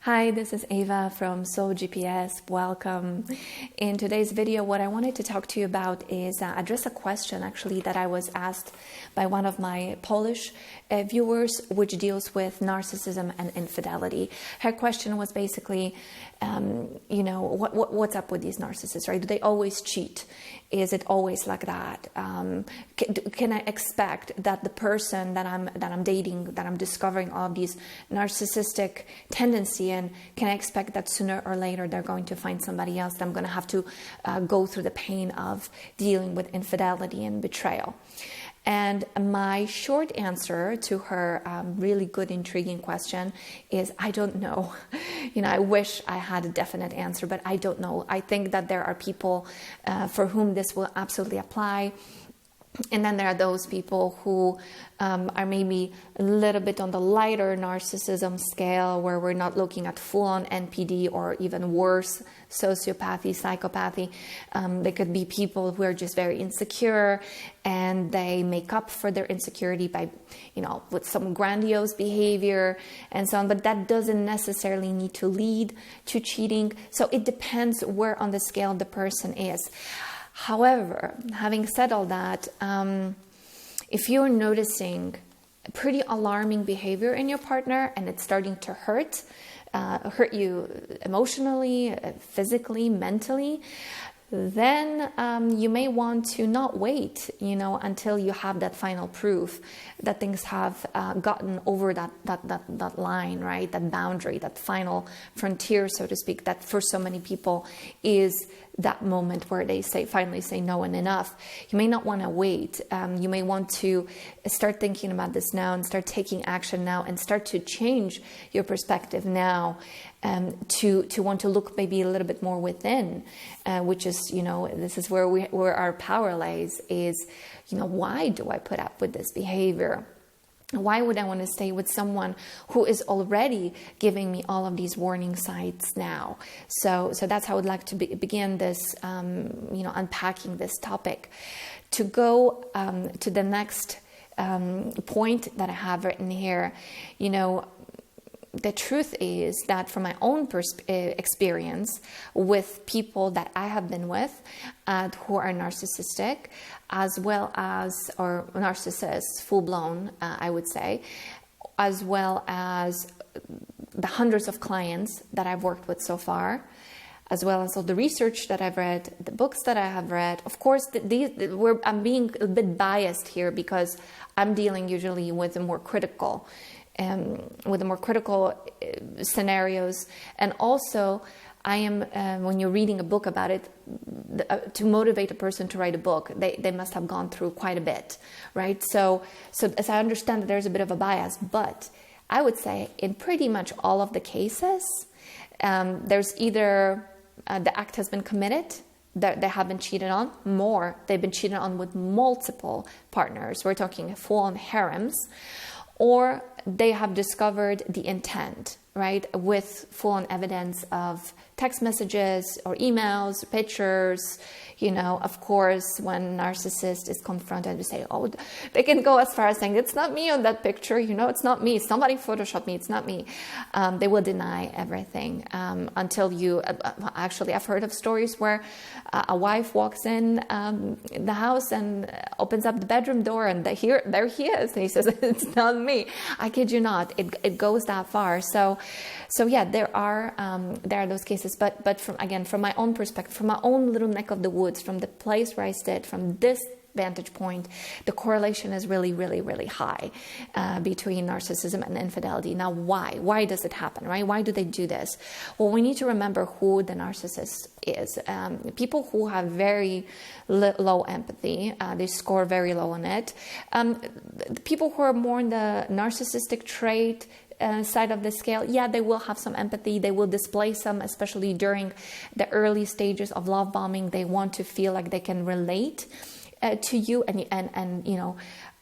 Hi, this is Ava from Soul GPS. Welcome. In today's video, what I wanted to talk to you about is address a question actually that I was asked by one of my Polish viewers, which deals with narcissism and infidelity. Her question was basically, what's up with these narcissists, right? Do they always cheat? Is it always like that? Can I expect that the person that I'm dating, that I'm discovering all of these narcissistic tendency, and can I expect that sooner or later they're going to find somebody else that I'm going to have to go through the pain of dealing with infidelity and betrayal? And my short answer to her really good, intriguing question is, I don't know. I wish I had a definite answer, but I don't know. I think that there are people for whom this will absolutely apply. And then there are those people who are maybe a little bit on the lighter narcissism scale, where we're not looking at full-on NPD or even worse, sociopathy, psychopathy. They could be people who are just very insecure, and they make up for their insecurity by, with some grandiose behavior and so on. But that doesn't necessarily need to lead to cheating. So it depends where on the scale the person is. However, having said all that, if you're noticing pretty alarming behavior in your partner and it's starting to hurt you emotionally, physically, mentally, then you may want to not wait, until you have that final proof that things have gotten over that line, right? That boundary, that final frontier, so to speak, that for so many people is that moment where they finally say no and enough. You may not want to wait. You may want to start thinking about this now and start taking action now and start to change your perspective now, to want to look maybe a little bit more within, which is, this is where our power lies, is, why do I put up with this behavior? Why would I want to stay with someone who is already giving me all of these warning signs now? So that's how I would like to begin this, unpacking this topic. To go to the next point that I have written here, the truth is that from my own experience with people that I have been with who are narcissistic, as well as, or narcissists, full-blown, I would say, as well as the hundreds of clients that I've worked with so far, as well as all the research that I've read, the books that I have read. Of course, I'm being a bit biased here because I'm dealing usually with the more critical scenarios. And also, I am, when you're reading a book about it, to motivate a person to write a book, they must have gone through quite a bit, right? So as I understand that there's a bit of a bias, but I would say in pretty much all of the cases, there's either the act has been committed, that they have been cheated on, they've been cheated on with multiple partners. We're talking full-on harems, or they have discovered the intent, right, with full-on evidence of text messages or emails, pictures. Of course, when narcissist is confronted, we say, they can go as far as saying, it's not me on that picture, it's not me, somebody photoshopped me, it's not me. They will deny everything until you, actually, I've heard of stories where a wife walks in the house and opens up the bedroom door, and there he is, and he says, it's not me. I kid you not, it goes that far. So yeah, there are those cases, but from my own perspective, from my own little neck of the woods, from the place where I sit, from this vantage point, the correlation is really, really, really high between narcissism and infidelity. Now, why? Why does it happen, right? Why do they do this? Well, we need to remember who the narcissist is. People who have very low empathy, they score very low on it. People who are more in the narcissistic trait side of the scale, yeah, they will have some empathy. They will display some, especially during the early stages of love bombing. They want to feel like they can relate to you, and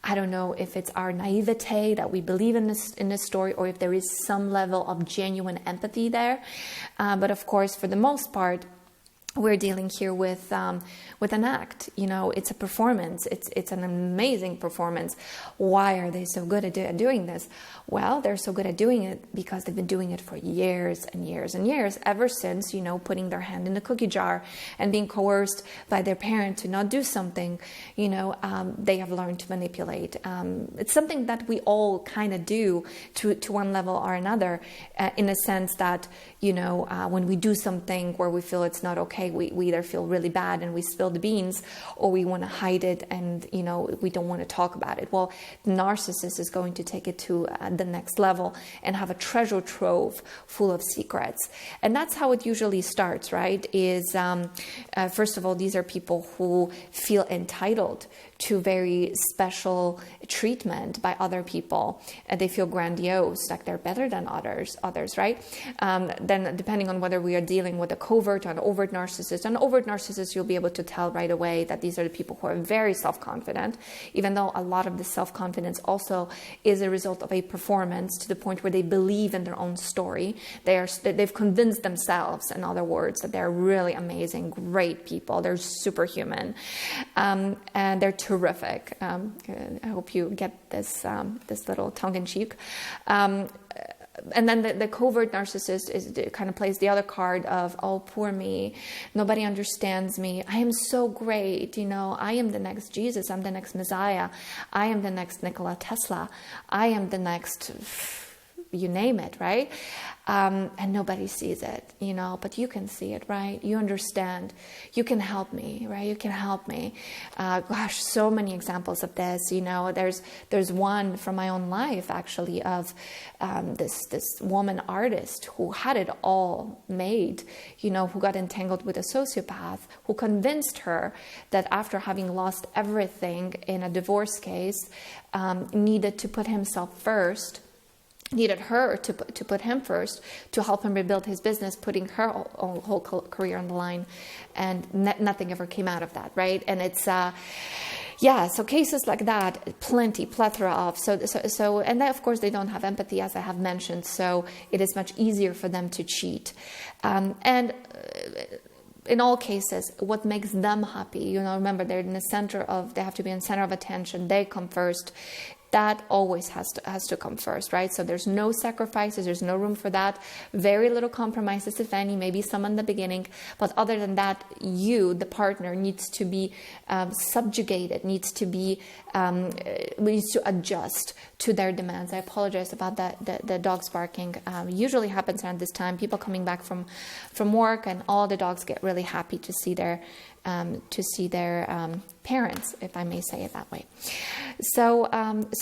I don't know if it's our naivete that we believe in this story, or if there is some level of genuine empathy there. But of course, for the most part, we're dealing here with an act. It's a performance. It's an amazing performance. Why are they so good at doing this? Well, they're so good at doing it because they've been doing it for years and years and years, ever since, putting their hand in the cookie jar and being coerced by their parent to not do something. They have learned to manipulate. It's something that we all kind of do to one level or another, in a sense that, when we do something where we feel it's not okay, we either feel really bad and we spill the beans, or we want to hide it and, we don't want to talk about it. Well, the narcissist is going to take it to the next level and have a treasure trove full of secrets. And that's how it usually starts, right? First of all, these are people who feel entitled to very special treatment by other people. They feel grandiose, like they're better than others, right? Then depending on whether we are dealing with a covert or an overt narcissist, you'll be able to tell right away that these are the people who are very self-confident, even though a lot of the self-confidence also is a result of a performance, to the point where they believe in their own story. They've convinced themselves, in other words, that they're really amazing, great people. They're superhuman. And they're terrific. I hope you get this little tongue-in-cheek. And then the covert narcissist kind of plays the other card of, oh, poor me, nobody understands me, I am so great, I am the next Jesus, I'm the next Messiah, I am the next Nikola Tesla, I am the next, you name it, right? And nobody sees it, but you can see it, right? You understand. You can help me, right? You can help me. Gosh, so many examples of this. There's one from my own life, actually, of this woman artist who had it all made, who got entangled with a sociopath, who convinced her that after having lost everything in a divorce case, needed to put himself first. Needed her to put him first, to help him rebuild his business, putting her whole career on the line, and nothing ever came out of that, right? And it's so cases like that, plethora of. So, and then of course they don't have empathy, as I have mentioned. So it is much easier for them to cheat, and. In all cases, what makes them happy, remember they have to be in center of attention. They come first. That always has to come first, right? So there's no sacrifices, there's no room for that. Very little compromises, if any, maybe some in the beginning. But other than that, the partner, needs to be subjugated, needs to adjust to their demands. I apologize about the dogs barking. Usually happens around this time. People coming back from work, and all the dogs get really happy to see their parents, if I may say it that way. So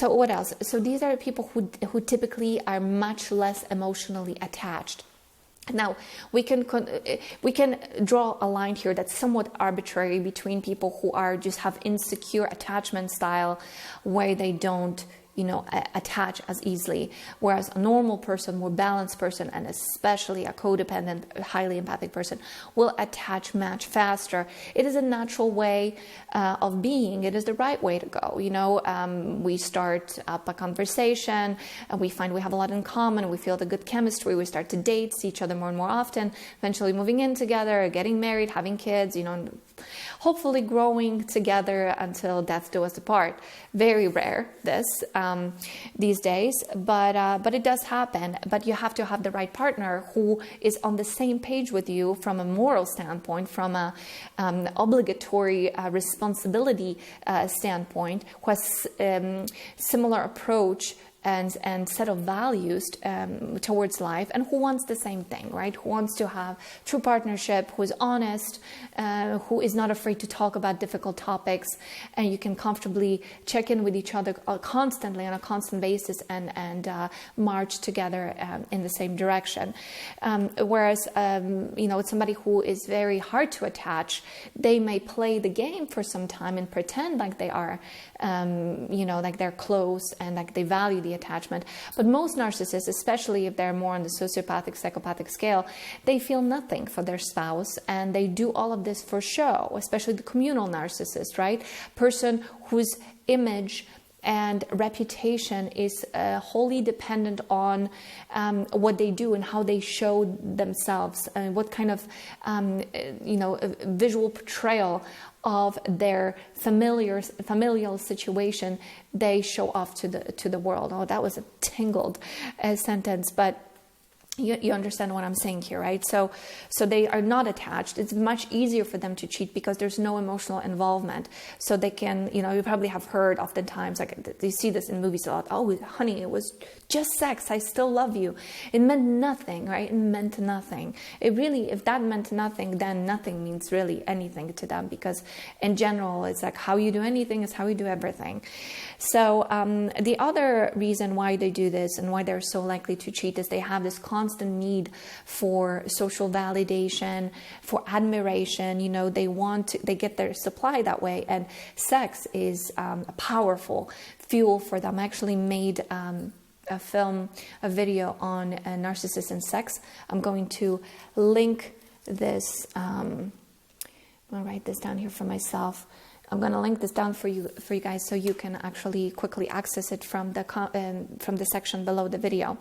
what else? So these are people who typically are much less emotionally attached. Now, we can draw a line here that's somewhat arbitrary between people who just have insecure attachment style, where they don't attach as easily, whereas a normal person, more balanced person, and especially a codependent, highly empathic person will attach much faster. It is a natural way of being. It is the right way to go. We start up a conversation, and we find we have a lot in common. We feel the good chemistry. We start to date, see each other more and more often, eventually moving in together, getting married, having kids, hopefully growing together until death do us apart. Very rare, these days, but it does happen. But you have to have the right partner who is on the same page with you from a moral standpoint, from a obligatory responsibility standpoint, who has similar approach and set of values towards life, and who wants the same thing, right? Who wants to have true partnership, who is honest, who is not afraid to talk about difficult topics, and you can comfortably check in with each other constantly on a constant basis and march together in the same direction. Whereas, somebody who is very hard to attach, they may play the game for some time and pretend like they are, like they're close and like they value the attachment. But most narcissists, especially if they're more on the sociopathic, psychopathic scale, they feel nothing for their spouse, and they do all of this for show, especially the communal narcissist, right? Person whose image and reputation is wholly dependent on what they do and how they show themselves, and what kind of visual portrayal of their familial situation they show off to the world. Oh, that was a tangled sentence, but you understand what I'm saying here, right? So they are not attached. It's much easier for them to cheat because there's no emotional involvement. So they can, you probably have heard oftentimes, like you see this in movies a lot. Oh, honey, it was just sex. I still love you. It meant nothing, right? It meant nothing. If that meant nothing, then nothing means really anything to them, because in general, it's like how you do anything is how you do everything. So the other reason why they do this and why they're so likely to cheat is they have this constant need for social validation, for admiration. They get their supply that way, and sex is a powerful fuel for them. I actually made a video on narcissists and sex. I'm going to link this. I'm going to write this down here for myself. I'm going to link this down for you guys, so you can actually quickly access it from the section below the video.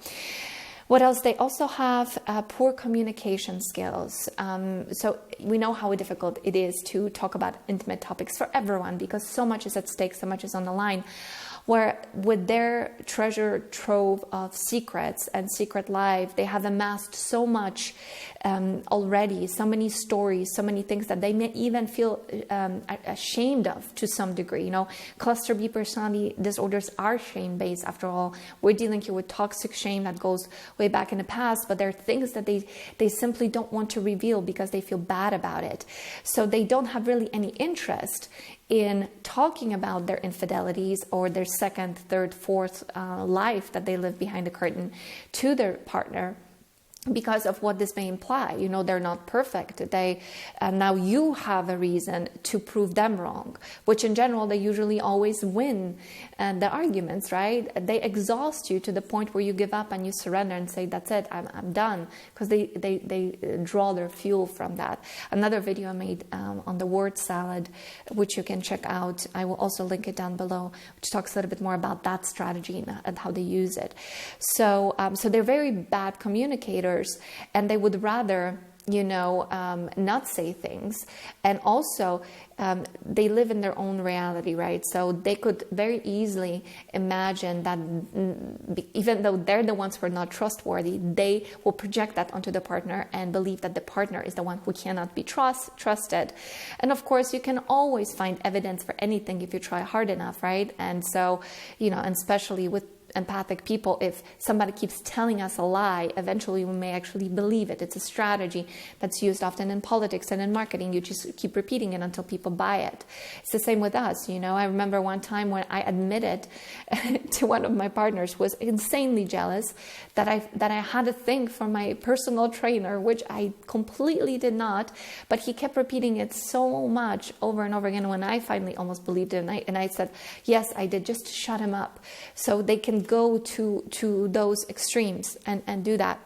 What else? They also have poor communication skills. So we know how difficult it is to talk about intimate topics for everyone, because so much is at stake, so much is on the line. Where with their treasure trove of secrets and secret life, they have amassed so much already, so many stories, so many things that they may even feel ashamed of to some degree. Cluster B personality disorders are shame-based. After all, we're dealing here with toxic shame that goes way back in the past, but there are things that they simply don't want to reveal because they feel bad about it. So they don't have really any interest in talking about their infidelities or their second, third, fourth life that they live behind the curtain to their partner, because of what this may imply. They're not perfect. Now you have a reason to prove them wrong, which in general, they usually always win the arguments, right? They exhaust you to the point where you give up and you surrender and say, that's it, I'm done, because they draw their fuel from that. Another video I made on the word salad, which you can check out. I will also link it down below, which talks a little bit more about that strategy and how they use it. So they're very bad communicators, and they would rather not say things. And also they live in their own reality, right? So they could very easily imagine that even though they're the ones who are not trustworthy, they will project that onto the partner and believe that the partner is the one who cannot be trusted. And of course, you can always find evidence for anything if you try hard enough, right? And so, and especially with empathic people, if somebody keeps telling us a lie, eventually we may actually believe it. It's a strategy that's used often in politics and in marketing. You just keep repeating it until people buy it. It's the same with us. I remember one time when I admitted to one of my partners who was insanely jealous that I had a thing for my personal trainer, which I completely did not, but he kept repeating it so much over and over again. When I finally almost believed it, and I said, yes, I did, just to shut him up. So they can go to those extremes and do that.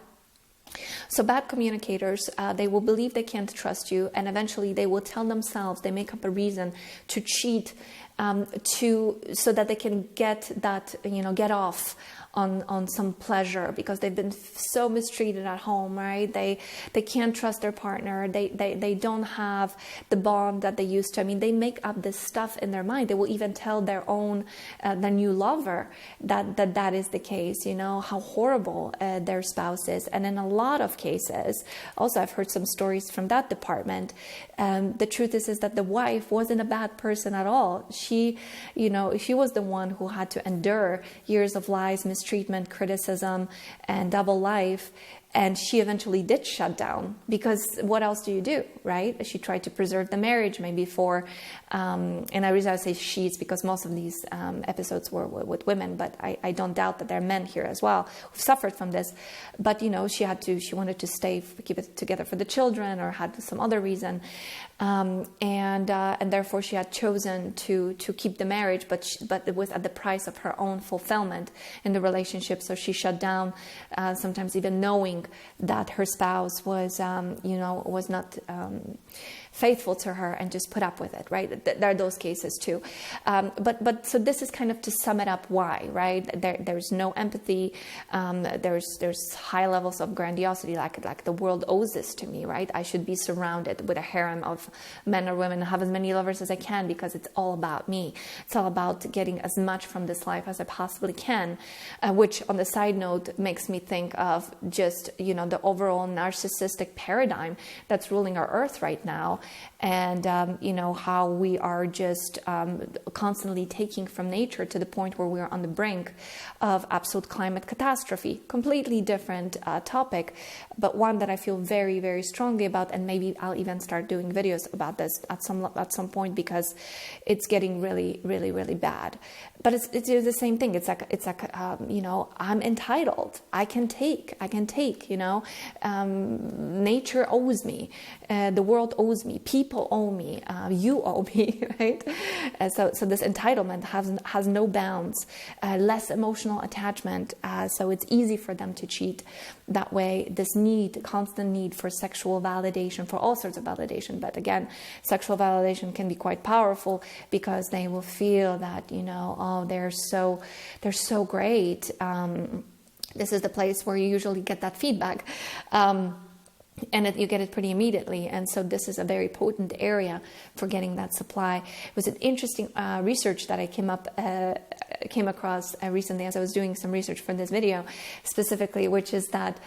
So bad communicators, they will believe they can't trust you, and eventually they will tell themselves, they make up a reason to cheat, so that they can get off on some pleasure, because they've been so mistreated at home, right? They can't trust their partner. They don't have the bond that they used to. I mean, they make up this stuff in their mind. They will even tell their new lover that is the case, how horrible their spouse is. And in a lot of cases, also I've heard some stories from that department. The truth is that the wife wasn't a bad person at all. She was the one who had to endure years of lies, mistreatment, criticism, and double life. And she eventually did shut down, because what else do you do, right? She tried to preserve the marriage, maybe and the reason I say she's because most of these episodes were with women, but I don't doubt that there are men here as well who've suffered from this. But, she wanted to keep it together for the children, or had some other reason. And therefore she had chosen to keep the marriage, but it was at the price of her own fulfillment in the relationship. So she shut down, sometimes even knowing that her spouse was, was not faithful to her, and just put up with it, right? There are those cases too. But so this is kind of to sum it up why, right? There's no empathy. There's high levels of grandiosity, like the world owes this to me, right? I should be surrounded with a harem of men or women, have as many lovers as I can, because it's all about me. It's all about getting as much from this life as I possibly can, which on the side note makes me think of just, the overall narcissistic paradigm that's ruling our earth right now. And, how we are just constantly taking from nature to the point where we're on the brink of absolute climate catastrophe. Completely different topic, but one that I feel very, very strongly about. And maybe I'll even start doing videos about this at some point, because it's getting really, really, really bad. But it's the same thing. It's like I'm entitled. I can take. Nature owes me. The world owes me. People owe me. You owe me, right? So this entitlement has no bounds. Less emotional attachment. So it's easy for them to cheat that way. This constant need for sexual validation, for all sorts of validation. But again, sexual validation can be quite powerful, because they will feel that, they're so great. This is the place where you usually get that feedback. And you get it pretty immediately. And so this is a very potent area for getting that supply. It was an interesting research that I came across recently as I was doing some research for this video specifically, which is that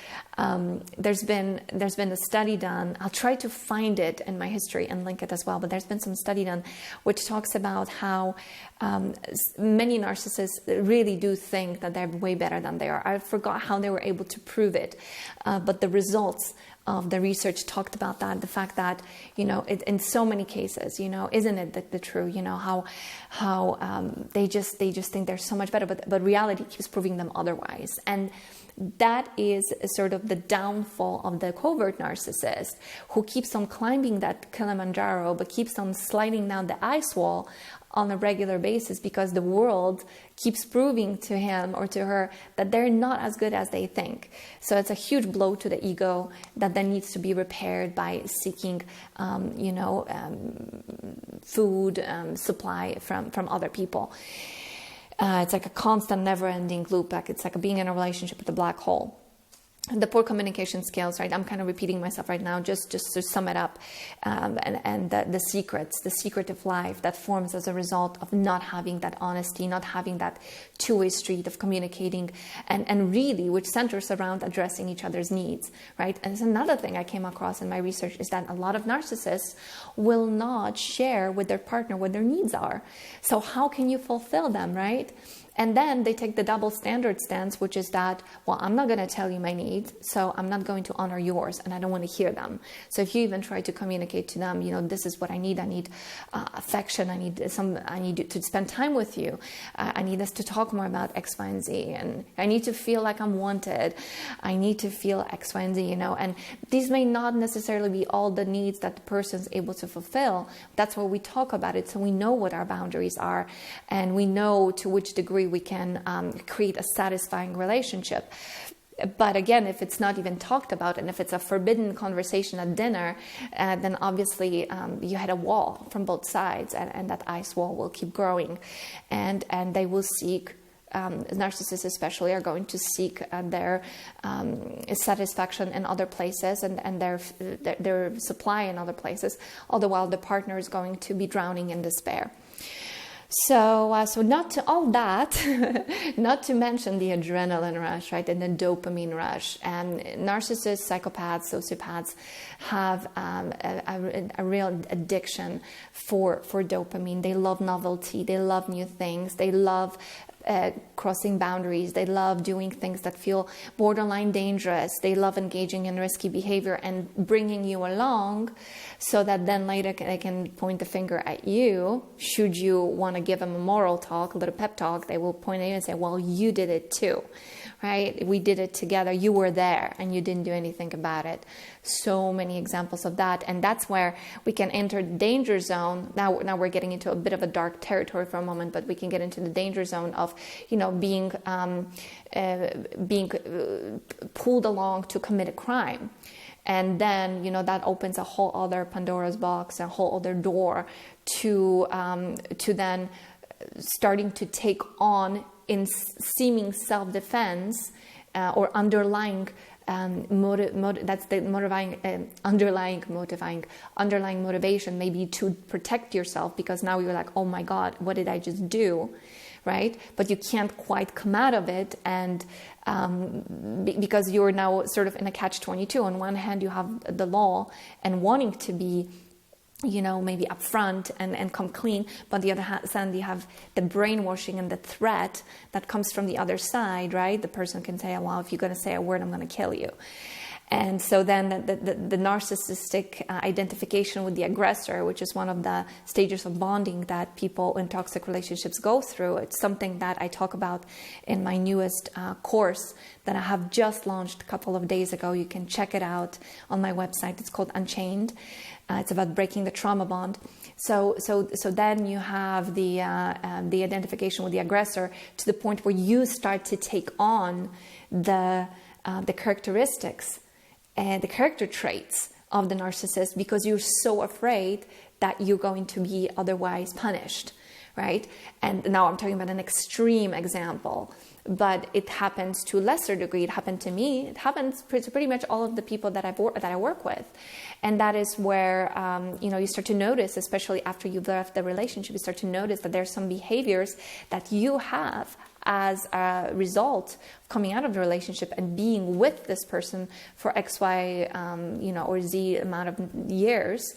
there's been a study done. I'll try to find it in my history and link it as well. But there's been some study done which talks about how many narcissists really do think that they're way better than they are. I forgot how they were able to prove it, but the results of the research talked about that, the fact that, in so many cases, isn't it the true, how they just think they're so much better, but reality keeps proving them otherwise. And that is sort of the downfall of the covert narcissist, who keeps on climbing that Kilimanjaro, but keeps on sliding down the ice wall on a regular basis, because the world keeps proving to him or to her that they're not as good as they think. So it's a huge blow to the ego that then needs to be repaired by seeking, food supply from other people. It's like a constant, never-ending loop. It's like being in a relationship with a black hole. The poor communication skills, right? I'm kind of repeating myself right now, just to sum it up, and the secret of life that forms as a result of not having that honesty, not having that two-way street of communicating, and really, which centers around addressing each other's needs, right? And it's another thing I came across in my research, is that a lot of narcissists will not share with their partner what their needs are. So how can you fulfill them, right? And then they take the double standard stance, which is that, well, I'm not going to tell you my needs, so I'm not going to honor yours, and I don't want to hear them. So if you even try to communicate to them, this is what I need. I need affection. I need to spend time with you. I need us to talk more about X, Y, and Z. And I need to feel like I'm wanted. I need to feel X, Y, and Z, And these may not necessarily be all the needs that the person's able to fulfill. That's why we talk about it, so we know what our boundaries are, and we know to which degree we can create a satisfying relationship. But again, if it's not even talked about, and if it's a forbidden conversation at dinner, then obviously you had a wall from both sides, and that ice wall will keep growing, and they will seek, narcissists especially, are going to seek their satisfaction in other places, and their supply in other places, all the while the partner is going to be drowning in despair. So not to all that, not to mention the adrenaline rush, right, and the dopamine rush. And narcissists, psychopaths, sociopaths have a real addiction for dopamine. They love novelty. They love new things. They love crossing boundaries. They love doing things that feel borderline dangerous. They love engaging in risky behavior and bringing you along, so that then later they can point the finger at you. Should you want to give them a moral talk, a little pep talk, they will point at you and say, well, you did it too, right? We did it together. You were there and you didn't do anything about it. So many examples of that. And that's where we can enter the danger zone. Now we're getting into a bit of a dark territory for a moment, but we can get into the danger zone of, being pulled along to commit a crime. And then, that opens a whole other Pandora's box, a whole other door to then starting to take on, in seeming self-defense or underlying that's the underlying motivation, maybe to protect yourself, because now you're like, oh my God, what did I just do? Right? But you can't quite come out of it, and because you're now sort of in a catch-22. On one hand, you have the law and wanting to be, maybe upfront and come clean, but on the other hand, you have the brainwashing and the threat that comes from the other side, right? The person can say, well, if you're going to say a word, I'm going to kill you. And so then the narcissistic identification with the aggressor, which is one of the stages of bonding that people in toxic relationships go through. It's something that I talk about in my newest course that I have just launched a couple of days ago. You can check it out on my website. It's called Unchained. It's about breaking the trauma bond. So then you have the identification with the aggressor to the point where you start to take on the characteristics and the character traits of the narcissist, because you're so afraid that you're going to be otherwise punished, right? And now I'm talking about an extreme example, but it happens to a lesser degree. It happened to me. It happens to pretty much all of the people that I work with. And that is where, you start to notice, especially after you've left the relationship, you start to notice that there's some behaviors that you have as a result of coming out of the relationship and being with this person for X, Y, or Z amount of years.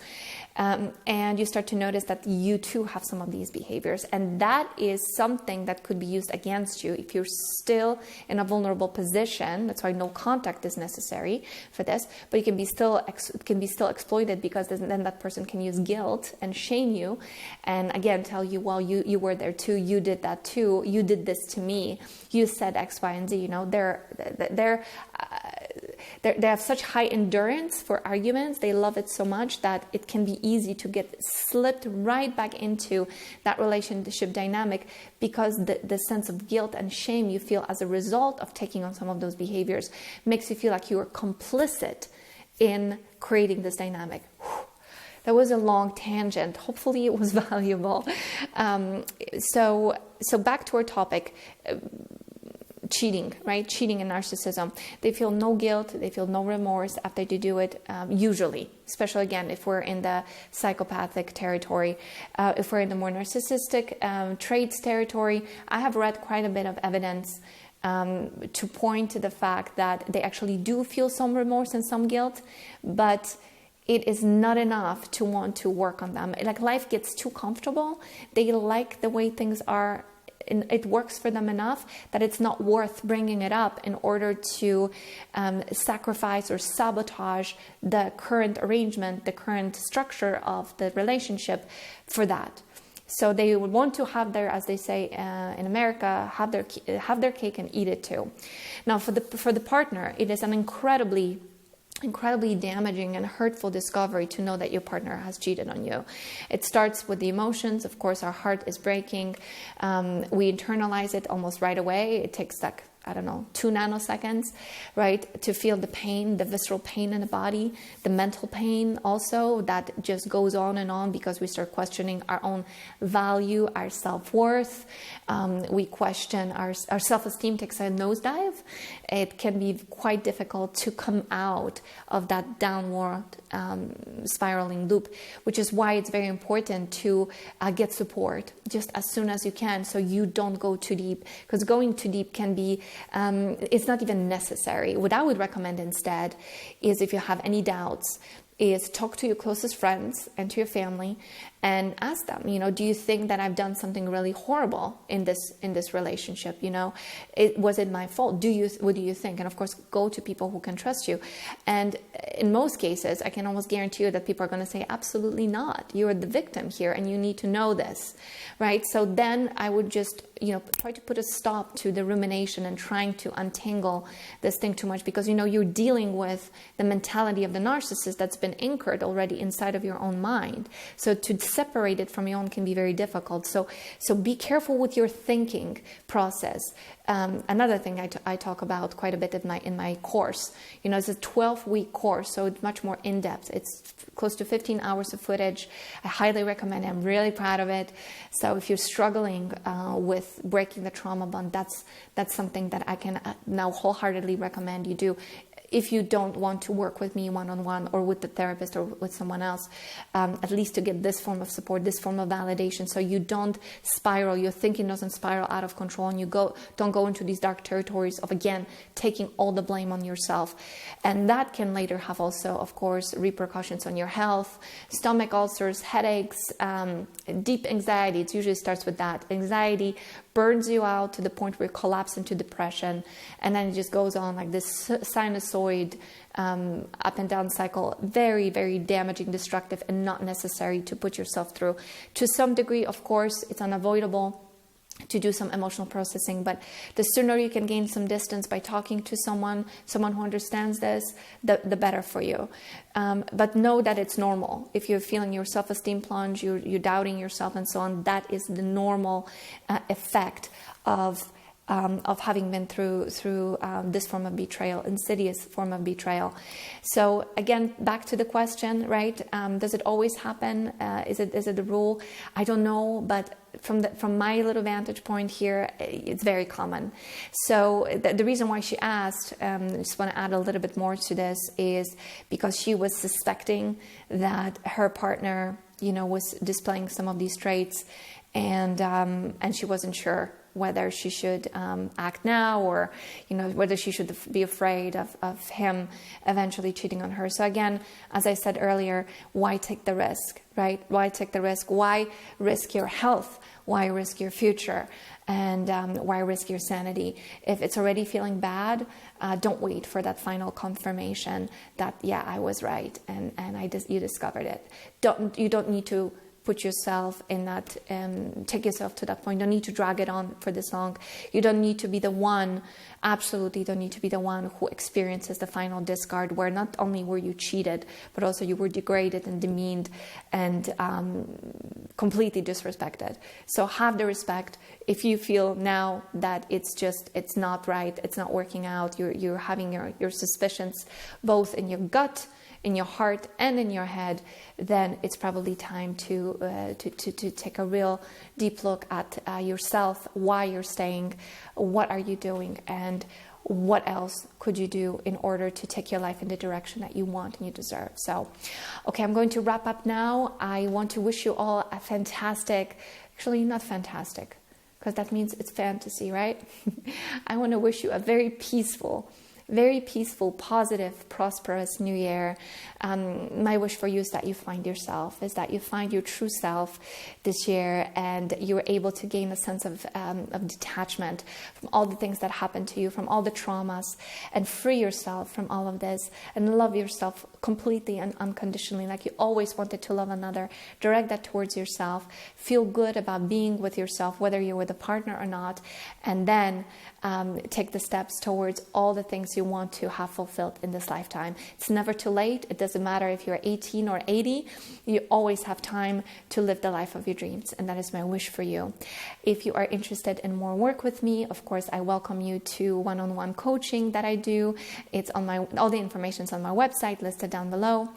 And you start to notice that you too have some of these behaviors. And that is something that could be used against you if you're still in a vulnerable position. That's why no contact is necessary for this. But it can be still exploited, because then that person can use guilt and shame you. And again, tell you, well, you were there too. You did that too. You did this to me. You said X, Y, and Z. They have such high endurance for arguments. They love it so much that it can be easy to get slipped right back into that relationship dynamic, because the sense of guilt and shame you feel as a result of taking on some of those behaviors makes you feel like you are complicit in creating this dynamic. That was a long tangent. Hopefully it was valuable. So back to our topic. Cheating, right? Cheating and narcissism. They feel no guilt. They feel no remorse after they do it, usually, especially again, if we're in the psychopathic territory. If we're in the more narcissistic traits territory, I have read quite a bit of evidence to point to the fact that they actually do feel some remorse and some guilt, but it is not enough to want to work on them. Like, life gets too comfortable. They like the way things are. It works for them enough that it's not worth bringing it up in order to sacrifice or sabotage the current arrangement, the current structure of the relationship for that. So they would want to have their, as they say in America, have their cake and eat it too. Now, for the partner, it is an incredibly damaging and hurtful discovery to know that your partner has cheated on you. It starts with the emotions. Of course, our heart is breaking. We internalize it almost right away. It takes 2 nanoseconds, right, to feel the pain, the visceral pain in the body, the mental pain also that just goes on because we start questioning our own value, our self-worth. We question our self-esteem takes a nosedive. It can be quite difficult to come out of that downward spiraling loop, which is why it's very important to get support just as soon as you can, so you don't go too deep, because going too deep can be it's not even necessary. What I would recommend instead is, if you have any doubts, is talk to your closest friends and to your family and ask them, do you think that I've done something really horrible in this relationship? Was it my fault? What do you think? And of course, go to people who can trust you. And in most cases, I can almost guarantee you that people are going to say, absolutely not. You're the victim here, and you need to know this, right? So then I would just, try to put a stop to the rumination and trying to untangle this thing too much, because, you're dealing with the mentality of the narcissist that's been anchored already inside of your own mind. So to separate it from your own can be very difficult. So be careful with your thinking process. Another thing I talk about quite a bit in my course, it's a 12-week course, so it's much more in-depth. It's close to 15 hours of footage. I highly recommend it. I'm really proud of it. So if you're struggling with breaking the trauma bond, that's something that I can now wholeheartedly recommend you do. If you don't want to work with me one-on-one or with the therapist or with someone else, at least to get this form of support, this form of validation, so you don't spiral, your thinking doesn't spiral out of control, and you don't go into these dark territories of, again, taking all the blame on yourself. And that can later have also, of course, repercussions on your health, stomach ulcers, headaches, deep anxiety. It usually starts with that. Anxiety burns you out to the point where you collapse into depression, and then it just goes on like this sinusoid up and down cycle. Very, very damaging, destructive, and not necessary to put yourself through. To some degree, of course, it's unavoidable to do some emotional processing, but the sooner you can gain some distance by talking to someone who understands this, the better for you. But know that it's normal. If you're feeling your self-esteem plunge, you're doubting yourself and so on, that is the normal effect of having been through this form of betrayal, insidious form of betrayal. So again, back to the question, right? Does it always happen? Is it the rule? I don't know, but from my little vantage point here, it's very common. So the reason why she asked, I just want to add a little bit more to this, is because she was suspecting that her partner, was displaying some of these traits, and she wasn't sure whether she should act now, or whether she should be afraid of him eventually cheating on her. So again, as I said earlier, why take the risk, right? Why take the risk? Why risk your health? Why risk your future? And why risk your sanity? If it's already feeling bad, don't wait for that final confirmation that, yeah, I was right, and you discovered it. You don't need to put yourself in that, take yourself to that point. You don't need to drag it on for this long. You don't need to be the one, absolutely don't need to be the one who experiences the final discard, where not only were you cheated, but also you were degraded and demeaned and completely disrespected. So have the respect. If you feel now that it's not right, it's not working out, you're having your suspicions both in your gut, in your heart, and in your head, then it's probably time to take a real deep look at yourself, why you're staying, what are you doing, and what else could you do in order to take your life in the direction that you want and you deserve. So, okay, I'm going to wrap up now. I want to wish you all a fantastic, actually not fantastic, because that means it's fantasy, right? I want to wish you a very peaceful, positive, prosperous new year. My wish for you is that you find yourself, is that you find your true self this year, and you're able to gain a sense of detachment from all the things that happened to you, from all the traumas, and free yourself from all of this, and love yourself completely and unconditionally, like you always wanted to love another. Direct that towards yourself. Feel good about being with yourself, whether you're with a partner or not, and then take the steps towards all the things you want to have fulfilled in this lifetime. It's never too late. It doesn't matter if you're 18 or 80. You always have time to live the life of your dreams, and that is my wish for you. If you are interested in more work with me, of course, I welcome you to one-on-one coaching that I do. It's on all the information is on my website, listed down below.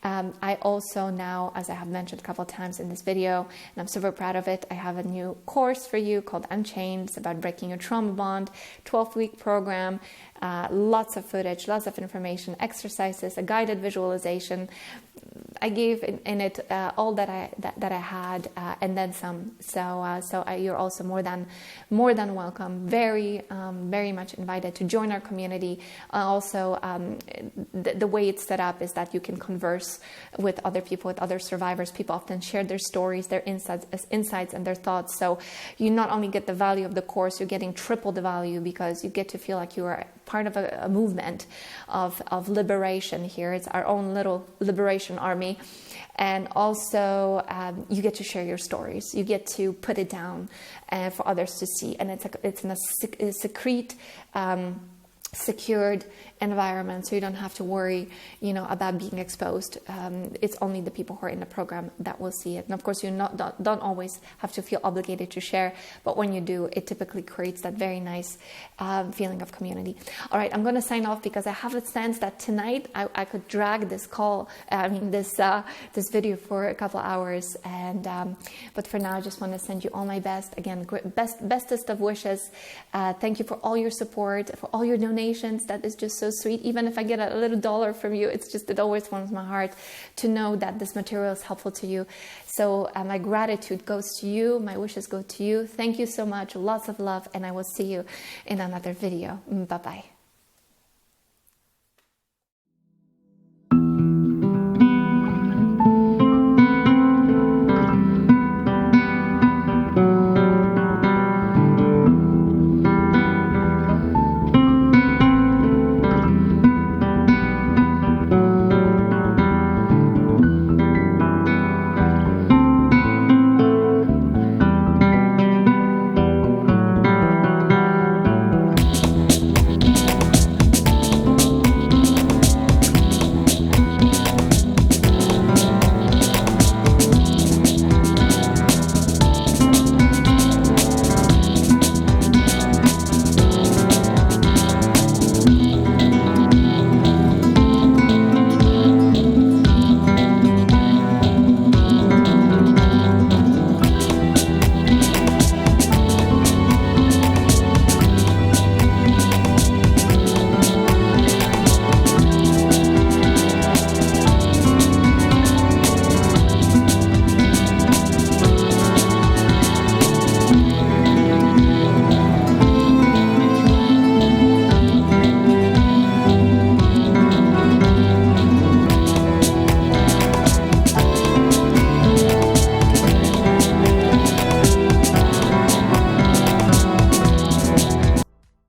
I also now, as I have mentioned a couple of times in this video, and I'm super proud of it, I have a new course for you called Unchained. It's about breaking your trauma bond, 12-week program, lots of footage, lots of information, exercises, a guided visualization. I gave in it all that I had, and then some. So you're also more than welcome. Very much invited to join our community. Also, the way it's set up is that you can converse with other people, with other survivors. People often share their stories, their insights, and their thoughts. So you not only get the value of the course, you're getting triple the value, because you get to feel like you are part of a movement of liberation here. It's our own little liberation army. And also, you get to share your stories. You get to put it down for others to see. And it's in a secret, secured environment, so you don't have to worry, about being exposed. It's only the people who are in the program that will see it. And of course, you don't always have to feel obligated to share, but when you do, it typically creates that very nice feeling of community. All right, I'm going to sign off because I have a sense that tonight I could drag this this video for a couple hours. And but for now, I just want to send you all my best. Again, bestest of wishes. Thank you for all your support, for all your donations. That is just so sweet. Even if I get a little dollar from you, it always warms my heart to know that this material is helpful to you. So my gratitude goes to you. My wishes go to you. Thank you so much. Lots of love, and I will see you in another video. Bye-bye.